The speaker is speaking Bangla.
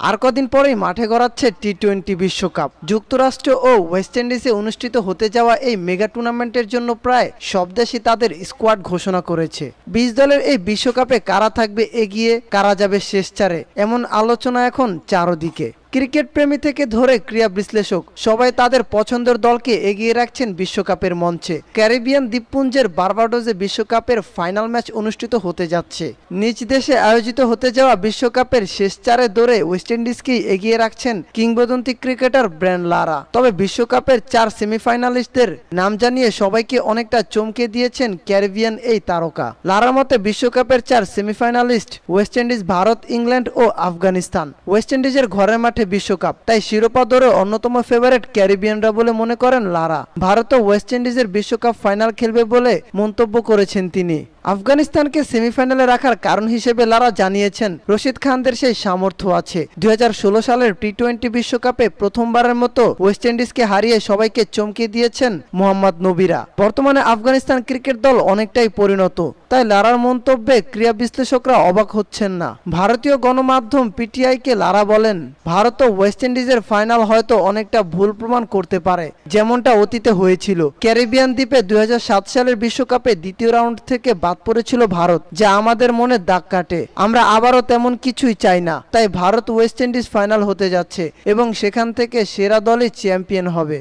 আর কদিন পরেই মাঠে গড়াচ্ছে টি-20 বিশ্বকাপ। যুক্তরাষ্ট্র ও ওয়েস্ট ইন্ডিজে অনুষ্ঠিত হতে যাওয়া এই মেগা টুর্নামেন্টের জন্য প্রায় সব দেশই তাদের স্কোয়াড ঘোষণা করেছে। 20 দলের এই বিশ্বকাপে কারা থাকবে এগিয়ে, কারা যাবে শেষ চারে, এমন আলোচনা এখন চারদিকে। ক্রিকেট প্রেমী থেকে ধরে ক্রীড়া বিশ্লেষক সবাই তাদের পছন্দের দলকে এগিয়ে রাখছেন বিশ্বকাপের মঞ্চে। ক্যারিবিয়ান দ্বীপপুঞ্জের বারবাডোসে বিশ্বকাপের ফাইনাল ম্যাচ অনুষ্ঠিত হতে যাচ্ছে। নিজ দেশে আয়োজিত হতে যাওয়া বিশ্বকাপের শেষ চারে দৌড়ে ওয়েস্ট ইন্ডিজকেই এগিয়ে রাখছেন কিংবদন্তি ক্রিকেটার ব্রায়ান লারা। তবে বিশ্বকাপের 4 সেমিফাইনালিস্টদের নাম জানিয়ে সবাইকে অনেকটা চমকে দিয়েছেন ক্যারিবিয়ান এই তারকা। লারার মতে বিশ্বকাপের 4 semifinalist West Indies, Bharat, England ও আফগানিস্তান। ওয়েস্ট ইন্ডিজের ঘরের মাঠে বিশ্বকাপ, তাই শিরোপা দৌড়ে অন্যতম ফেভারিট ক্যারিবিয়ানরা বলে মনে করেন লারা। ভারত ও ওয়েস্ট ইন্ডিজের বিশ্বকাপ ফাইনাল খেলবে বলে মন্তব্য করেছেন তিনি। আফগানিস্তানকে সেমিফাইনালে রাখার কারণ হিসেবে লারা জানিয়েছেন রশিদ খানদের সেই সামর্থ্য আছে। 2016 সালের টি-20 বিশ্বকাপে প্রথমবারের মতো ওয়েস্ট ইন্ডিজকে হারিয়ে সবাইকে চমকে দিয়েছেন মোহাম্মদ নবীরা। বর্তমানে আফগানিস্তান ক্রিকেট দল অনেকটাই পরিণত, তাই লারার মন্তব্যে ক্রীড়া বিশ্লেষকরা অবাক হচ্ছেন না। ভারতীয় গণমাধ্যম পিটিআইকে লারা বলেন, ভারত ও ওয়েস্ট ইন্ডিজের ফাইনাল হয়তো অনেকটা ভুল প্রমাণ করতে পারে, যেমনটা অতীতে হয়েছিল। ক্যারিবিয়ান দ্বীপে 2007 সালের বিশ্বকাপে দ্বিতীয় রাউন্ড থেকে বাদ পড়েছিল ভারত, যা আমাদের মনে দাগ কাটে। আমরা আবারও তেমন কিছুই চাই না, তাই ভারত ওয়েস্ট ইন্ডিজ ফাইনাল হতে যাচ্ছে এবং সেখান থেকে সেরা দলই চ্যাম্পিয়ন হবে।